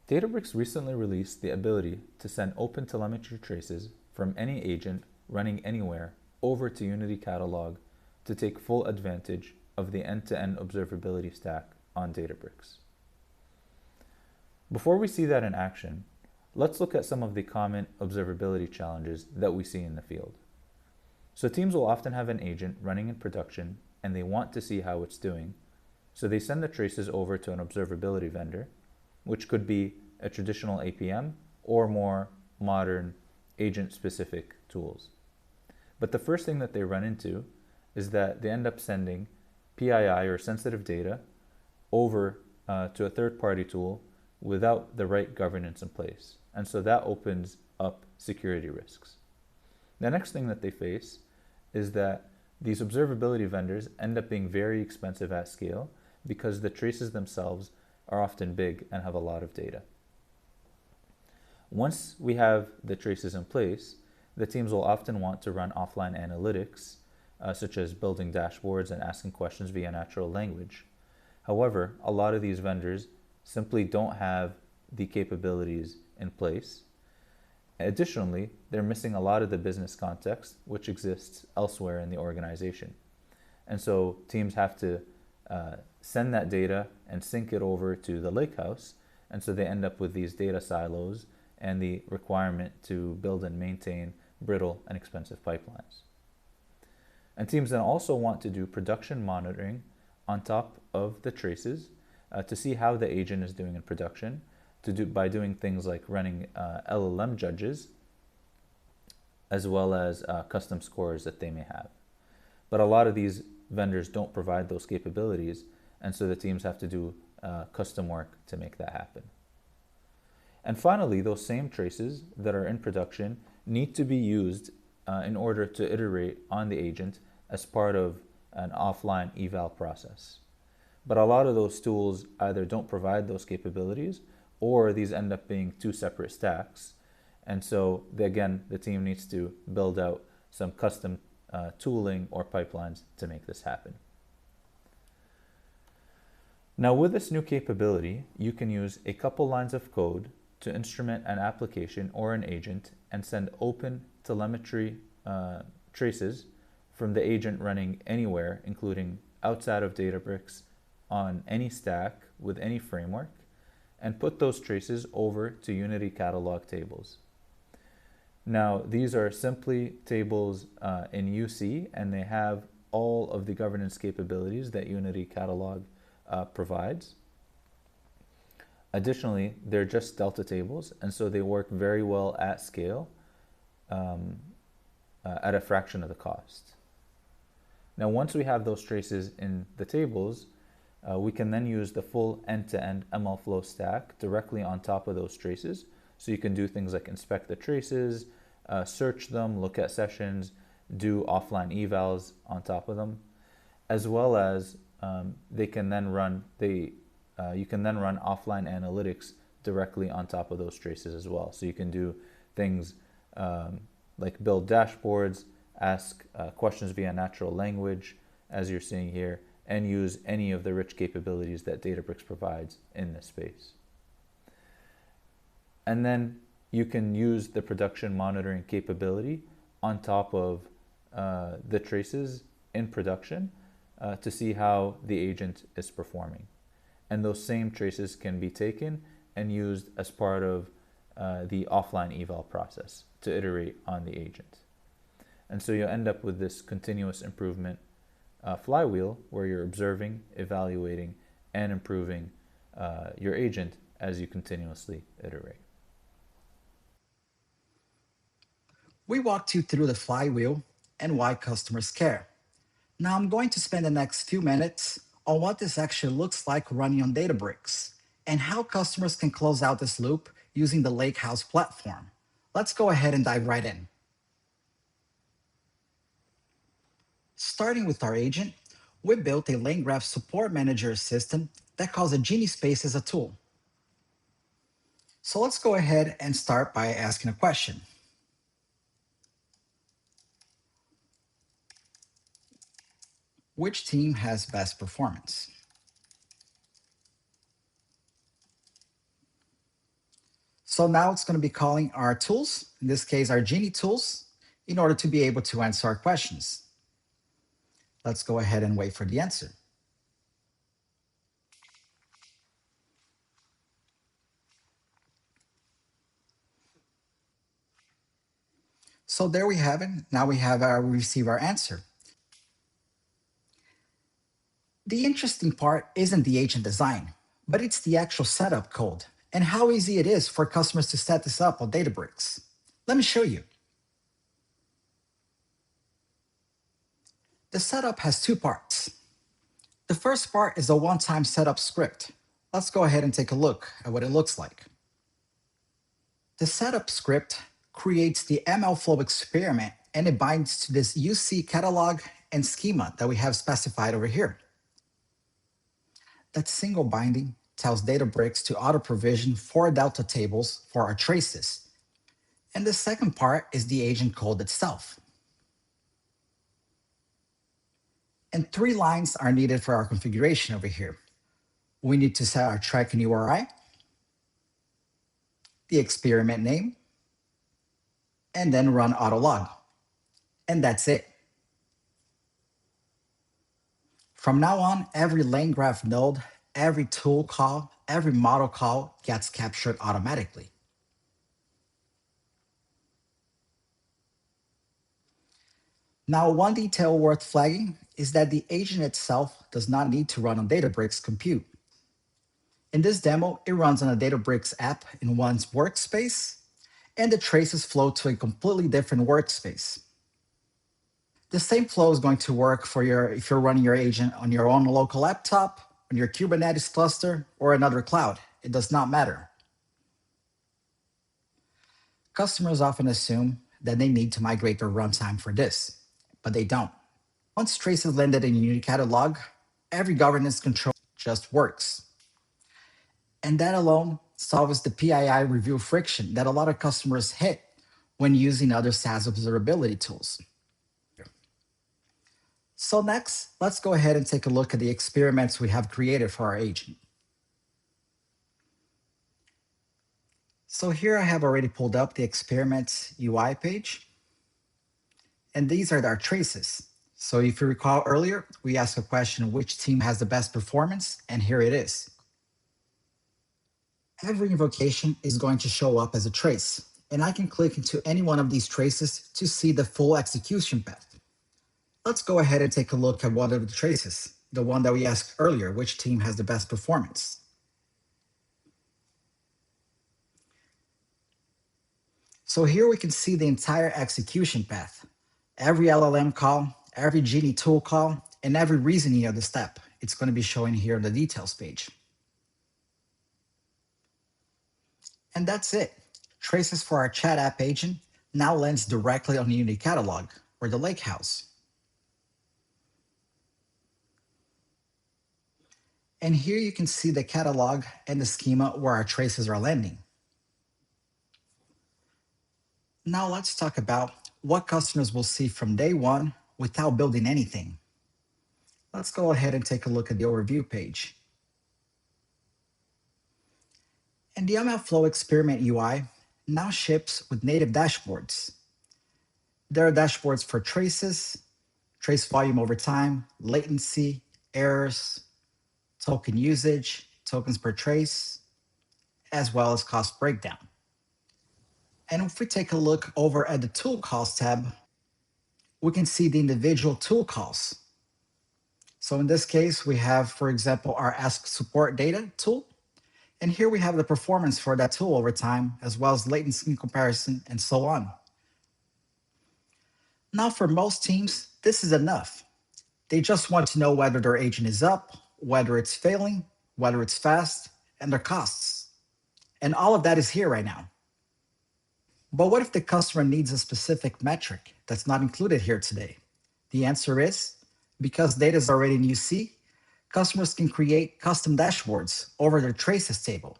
Databricks recently released the ability to send OpenTelemetry traces from any agent running anywhere over to Unity Catalog to take full advantage of the end-to-end observability stack on Databricks. Before we see that in action, let's look at some of the common observability challenges that we see in the field. So teams will often have an agent running in production and they want to see how it's doing. So they send the traces over to an observability vendor, which could be a traditional APM or more modern agent-specific tools. But the first thing that they run into is that they end up sending PII or sensitive data over to a third-party tool without the right governance in place. And so that opens up security risks. The next thing that they face is that these observability vendors end up being very expensive at scale because the traces themselves are often big and have a lot of data. Once we have the traces in place, the teams will often want to run offline analytics, such as building dashboards and asking questions via natural language. However, a lot of these vendors simply don't have the capabilities in place. Additionally, they're missing a lot of the business context which exists elsewhere in the organization. And so teams have to send that data and sync it over to the lakehouse, and so they end up with these data silos and the requirement to build and maintain brittle and expensive pipelines. And teams then also want to do production monitoring on top of the traces to see how the agent is doing in production, by doing things like running LLM judges, as well as custom scores that they may have. But a lot of these vendors don't provide those capabilities, and so the teams have to do custom work to make that happen. And finally, those same traces that are in production need to be used in order to iterate on the agent as part of an offline eval process. But a lot of those tools either don't provide those capabilities, or these end up being two separate stacks. And so, again, the team needs to build out some custom tooling or pipelines to make this happen. Now, with this new capability, you can use a couple lines of code to instrument an application or an agent and send OpenTelemetry traces from the agent running anywhere, including outside of Databricks, on any stack with any framework, and put those traces over to Unity Catalog tables. Now, these are simply tables in UC, and they have all of the governance capabilities that Unity Catalog provides. Additionally, they're just Delta tables, and so they work very well at scale at a fraction of the cost. Now, once we have those traces in the tables, we can then use the full end-to-end MLflow stack directly on top of those traces. So you can do things like inspect the traces, search them, look at sessions, do offline evals on top of them, as well as you can then run offline analytics directly on top of those traces as well. So you can do things like build dashboards, ask questions via natural language, as you're seeing here, and use any of the rich capabilities that Databricks provides in this space. And then you can use the production monitoring capability on top of the traces in production to see how the agent is performing. And those same traces can be taken and used as part of the offline eval process to iterate on the agent. And so you end up with this continuous improvement flywheel where you're observing, evaluating, and improving your agent as you continuously iterate. We walked you through the flywheel and why customers care. Now I'm going to spend the next few minutes on what this actually looks like running on Databricks and how customers can close out this loop using the Lakehouse platform. Let's go ahead and dive right in. Starting with our agent, we built a LangGraph support manager assistant that calls a Genie Space as a tool. So let's go ahead and start by asking a question. Which team has best performance? So now it's going to be calling our tools, in this case, our Genie tools, in order to be able to answer our questions. Let's go ahead and wait for the answer. So there we have it. Now we receive our answer. The interesting part isn't the agent design, but it's the actual setup code and how easy it is for customers to set this up on Databricks. Let me show you. The setup has two parts. The first part is a one-time setup script. Let's go ahead and take a look at what it looks like. The setup script creates the MLflow experiment and it binds to this UC catalog and schema that we have specified over here. That single binding tells Databricks to auto-provision 4 Delta tables for our traces. And the second part is the agent code itself. And 3 lines are needed for our configuration over here. We need to set our tracking URI, the experiment name, and then run autolog. And that's it. From now on, every lane graph node, every tool call, every model call gets captured automatically. Now, one detail worth flagging is that the agent itself does not need to run on Databricks compute. In this demo, it runs on a Databricks app in one's workspace, and the traces flow to a completely different workspace. The same flow is going to work for if you're running your agent on your own local laptop, on your Kubernetes cluster, or another cloud. It does not matter. Customers often assume that they need to migrate their runtime for this, but they don't. Once traces landed in Unity Catalog, every governance control just works. And that alone solves the PII review friction that a lot of customers hit when using other SaaS observability tools. So next, let's go ahead and take a look at the experiments we have created for our agent. So here I have already pulled up the experiments UI page. And these are our traces. So if you recall earlier, we asked a question, which team has the best performance? And here it is. Every invocation is going to show up as a trace. And I can click into any one of these traces to see the full execution path. Let's go ahead and take a look at one of the traces, the one that we asked earlier, which team has the best performance. So here we can see the entire execution path. Every LLM call, every Genie tool call, and every reasoning of the step. It's going to be showing here on the details page. And that's it. Traces for our chat app agent now lands directly on the Unity catalog, or the lakehouse. And here you can see the catalog and the schema where our traces are landing. Now let's talk about what customers will see from day one without building anything. Let's go ahead and take a look at the overview page. And the MLflow experiment UI now ships with native dashboards. There are dashboards for traces, trace volume over time, latency, errors, token usage, tokens per trace, as well as cost breakdown. And if we take a look over at the tool calls tab, we can see the individual tool calls. So in this case, we have, for example, our Ask Support Data tool. And here we have the performance for that tool over time, as well as latency comparison and so on. Now, for most teams, this is enough. They just want to know whether their agent is up, whether it's failing, whether it's fast, and their costs. And all of that is here right now. But what if the customer needs a specific metric that's not included here today? The answer is, because data is already in UC, customers can create custom dashboards over their traces table.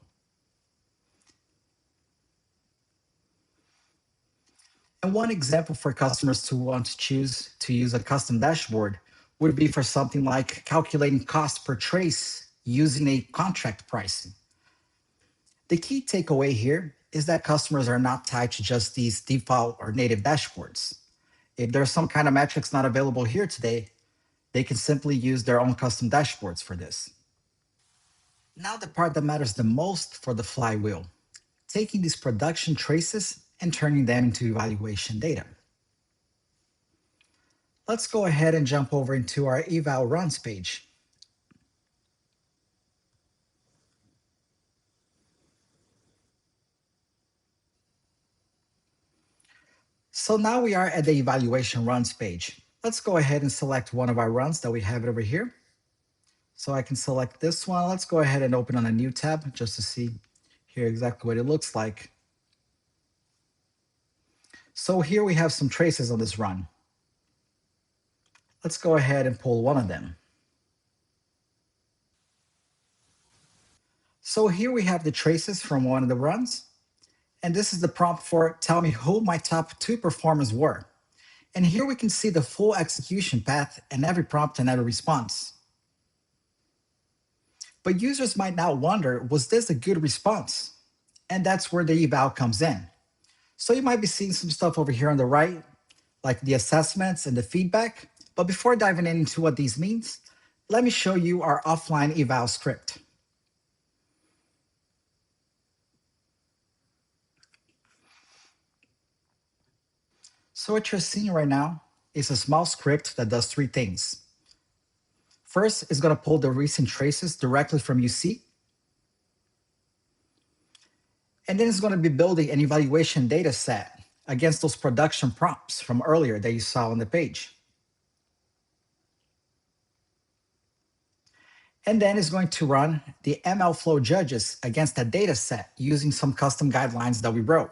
And one example for customers to want to choose to use a custom dashboard would be for something like calculating cost per trace using a contract pricing. The key takeaway here is that customers are not tied to just these default or native dashboards. If there's some kind of metrics not available here today, they can simply use their own custom dashboards for this. Now the part that matters the most for the flywheel, taking these production traces and turning them into evaluation data. Let's go ahead and jump over into our eval runs page. So now we are at the evaluation runs page. Let's go ahead and select one of our runs that we have over here. So I can select this one. Let's go ahead and open on a new tab just to see here exactly what it looks like. So here we have some traces on this run. Let's go ahead and pull one of them. So here we have the traces from one of the runs. And this is the prompt for tell me who my top 2 performers were. And here we can see the full execution path and every prompt and every response. But users might now wonder, was this a good response? And that's where the eval comes in. So you might be seeing some stuff over here on the right, like the assessments and the feedback. But before diving into what these means, let me show you our offline eval script. So what you're seeing right now is a small script that does 3 things. First, it's going to pull the recent traces directly from UC. And then it's going to be building an evaluation data set against those production prompts from earlier that you saw on the page. And then it's going to run the MLflow judges against that data set using some custom guidelines that we wrote.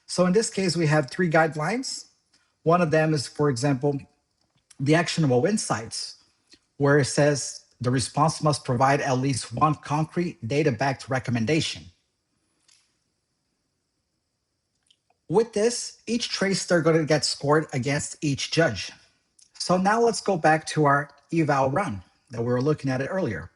So in this case, we have 3 guidelines. One of them is, for example, the actionable insights, where it says the response must provide at least one concrete data-backed recommendation. With this, each trace they're going to get scored against each judge. So now let's go back to our eval run that we were looking at it earlier.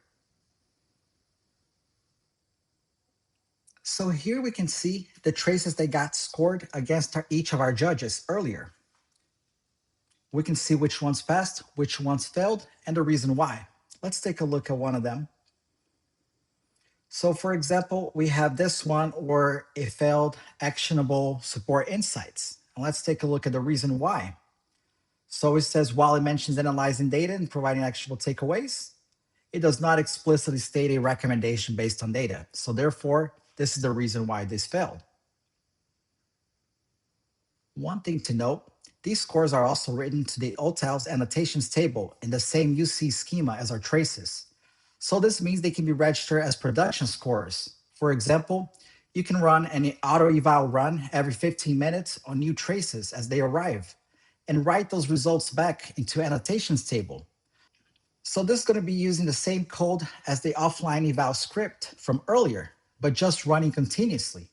So here we can see the traces that got scored against each of our judges earlier. We can see which ones passed, which ones failed, and the reason why. Let's take a look at one of them. So for example, we have this one where it failed actionable support insights. And let's take a look at the reason why. So it says, while it mentions analyzing data and providing actionable takeaways, it does not explicitly state a recommendation based on data. So therefore, this is the reason why this failed. One thing to note, these scores are also written to the OTel's annotations table in the same UC schema as our traces. So this means they can be registered as production scores. For example, you can run an auto eval run every 15 minutes on new traces as they arrive and write those results back into annotations table. So this is going to be using the same code as the offline eval script from earlier, but just running continuously.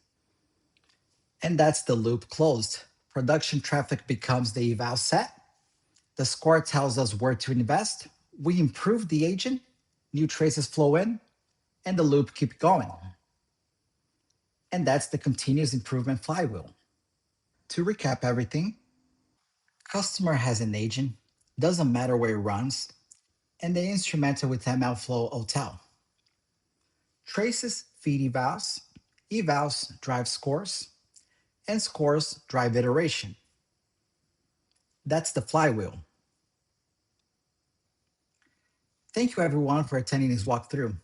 And that's the loop closed. Production traffic becomes the eval set. The score tells us where to invest. We improve the agent, new traces flow in, and the loop keeps going. And that's the continuous improvement flywheel. To recap everything, customer has an agent, doesn't matter where it runs, and they instrument it with MLflow OTel. Traces feed evals, evals drive scores, and scores drive iteration. That's the flywheel. Thank you everyone for attending this walkthrough.